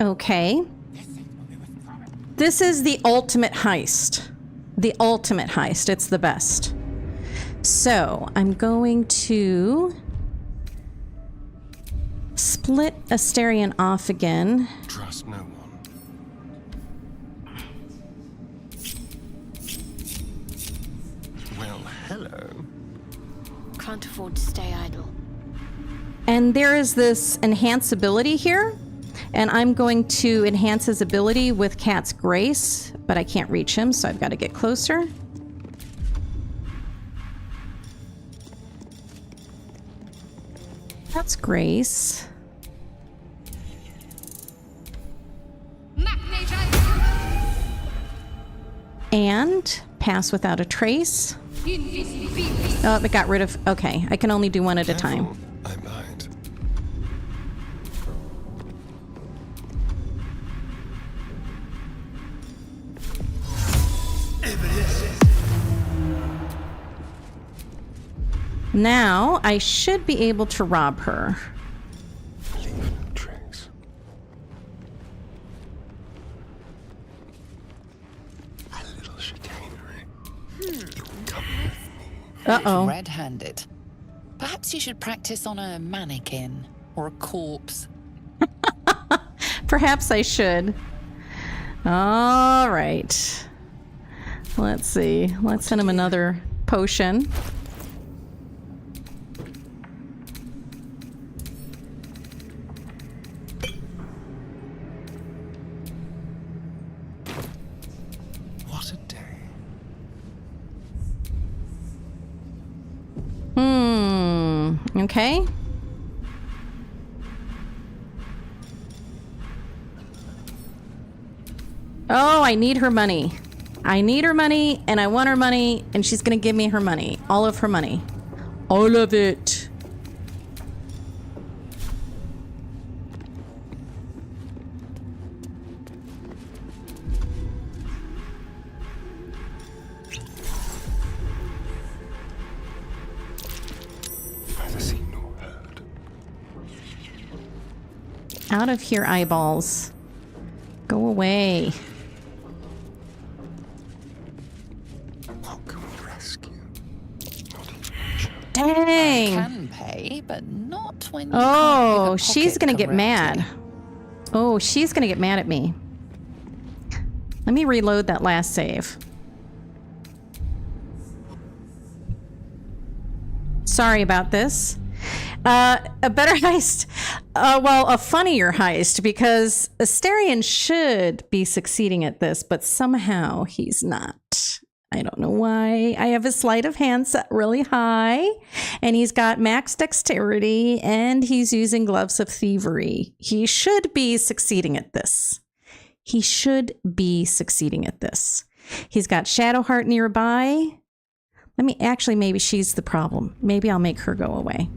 Okay. This is the ultimate heist. The ultimate heist. It's the best. So, I'm going to split Asterion off again. Trust no one. Well, hello. Can't afford to stay idle. And there is this enhance ability here. And I'm going to enhance his ability with Cat's Grace, but I can't reach him, so I've got to get closer. Cat's Grace. And pass without a trace. Oh, it got rid of... okay, I can only do one at a time. I might. Now, I should be able to rob her. Tricks. A little chicanery. Uh-oh. Red-handed. Perhaps you should practice on a mannequin or a corpse. Perhaps I should. All right. Let's see. Let's send him another potion. What a day. Okay. Oh, I need her money. I need her money, and I want her money, and she's gonna give me her money. All of her money. All of it. Neither seen nor heard. Out of here, eyeballs. Go away. What can we rescue? Dang. Can pay, but not when you Oh, can't she's pocket gonna get correctly. mad. Oh, she's gonna get mad at me. Let me reload that last save. Sorry about this. A better heist. Well, a funnier heist, because Asterion should be succeeding at this, but somehow he's not. I don't know why. I have his sleight of hand set really high, and he's got max dexterity, and he's using gloves of thievery. He should be succeeding at this. He should be succeeding at this. He's got Shadowheart nearby. Let me, actually, maybe she's the problem. Maybe I'll make her go away.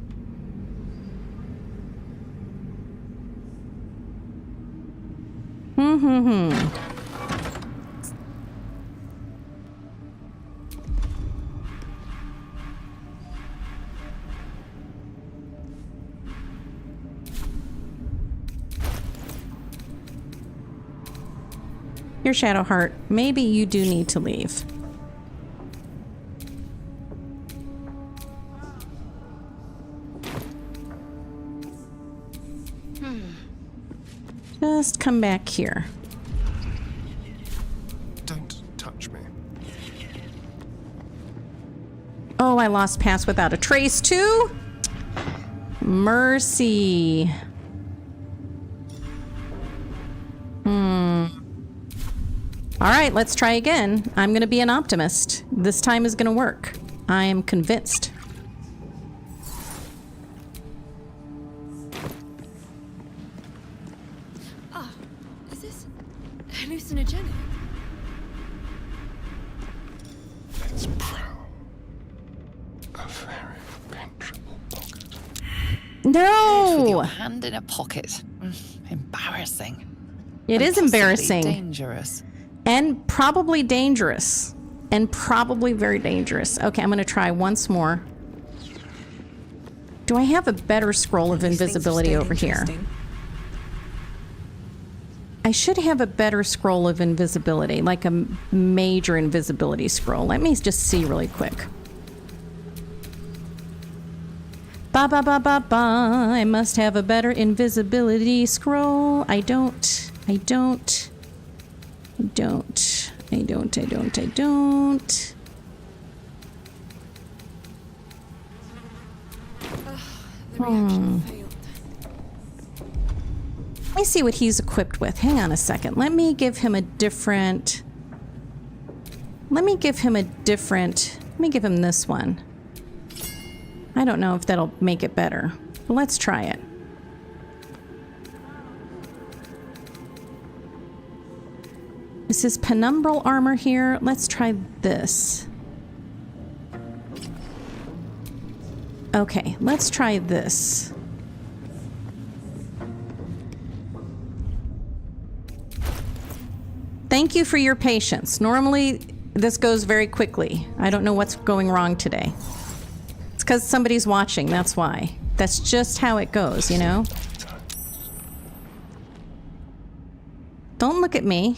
Your Shadowheart, maybe you do need to leave. Just come back here. Don't touch me. Oh, I lost pass without a trace too? Mercy. All right, let's try again. I'm going to be an optimist. This time is going to work. I am convinced. Ah, is this hallucinogenic? Let's prowl a very penetrable pocket. No! With your hand in a pocket. Embarrassing. It is embarrassing. Dangerous. And probably dangerous. And probably very dangerous. Okay, I'm going to try once more. Do I have a better scroll of invisibility over here? I should have a better scroll of invisibility, like a major invisibility scroll. Let me just see really quick. Ba ba ba ba ba. I must have a better invisibility scroll. I don't. Let me see what he's equipped with. Hang on a second. Let me give him this one. I don't know if that'll make it better, but let's try it. This is penumbral armor here. Let's try this. Okay, let's try this. Thank you for your patience. Normally, this goes very quickly. I don't know what's going wrong today. It's because somebody's watching, that's why. That's just how it goes, you know? Don't look at me.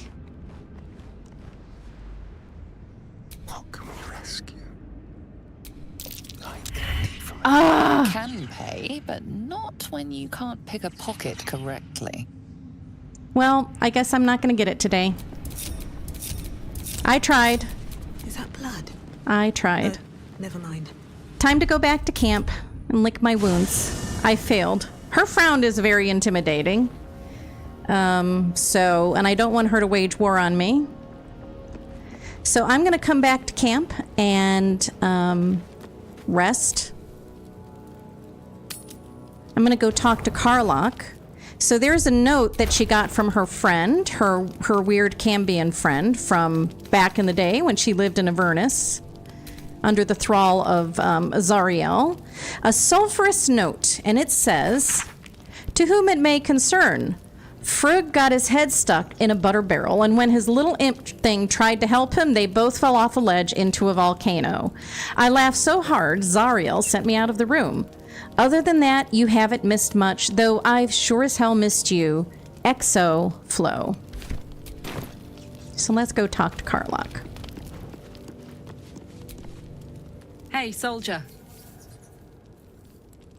You can pay, but not when you can't pick a pocket correctly. Well, I guess I'm not going to get it today. I tried. Is that blood? I tried. Never mind. Time to go back to camp and lick my wounds. I failed. Her frown is very intimidating. And I don't want her to wage war on me. So I'm going to come back to camp and rest. I'm going to go talk to Karlach. So there's a note that she got from her friend, her weird Cambion friend from back in the day when she lived in Avernus under the thrall of Azariel. A sulfurous note, and it says, "To whom it may concern, Frigg got his head stuck in a butter barrel, and when his little imp thing tried to help him, they both fell off a ledge into a volcano. I laughed so hard, Zariel sent me out of the room. Other than that, you haven't missed much, though I've sure as hell missed you. XO Flo." So let's go talk to Karlach. Hey, soldier.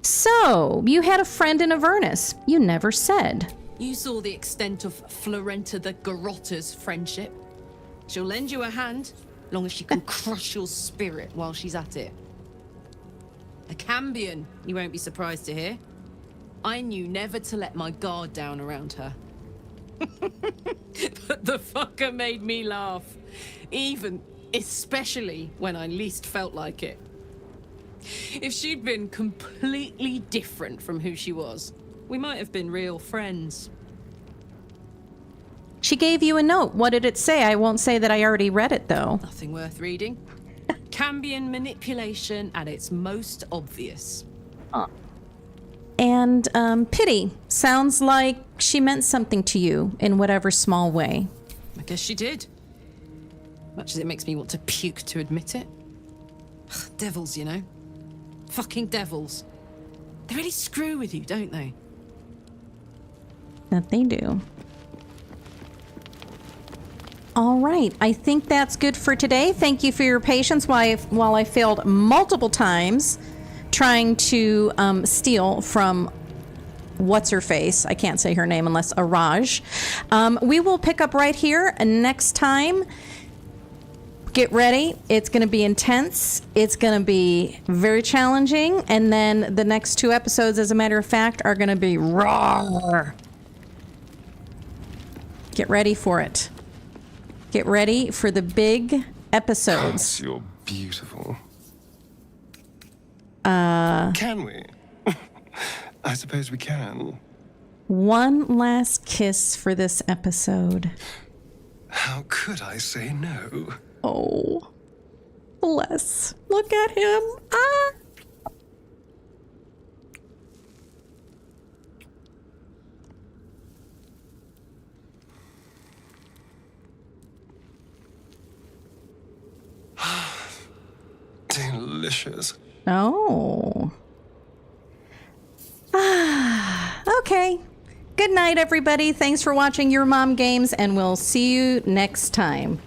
So, you had a friend in Avernus. You never said. You saw the extent of Florenta the Garrotta's friendship. She'll lend you a hand, long as she can crush your spirit while she's at it. A Cambion, you won't be surprised to hear. I knew never to let my guard down around her. But the fucker made me laugh. Even Especially when I least felt like it. If she'd been completely different from who she was, we might have been real friends. She gave you a note. What did it say? I won't say that I already read it, though. Nothing worth reading. Cambion manipulation at its most obvious. And pity. Sounds like she meant something to you in whatever small way. I guess she did. Much as it makes me want to puke to admit it. Devils, you know. Fucking devils. They really screw with you, don't they? That they do. All right, I think that's good for today. Thank you for your patience while I failed multiple times trying to steal from what's-her-face. I can't say her name unless Araj. We will pick up right here next time. Get ready. It's going to be intense. It's going to be very challenging. And then the next 2 episodes, as a matter of fact, are going to be raw. Get ready for it. Get ready for the big episodes. You're beautiful. Can we? I suppose we can. One last kiss for this episode. How could I say no? Oh, bless. Look at him. Ah. Delicious. Oh. Okay. Good night, everybody. Thanks for watching Your Mom Games, and we'll see you next time.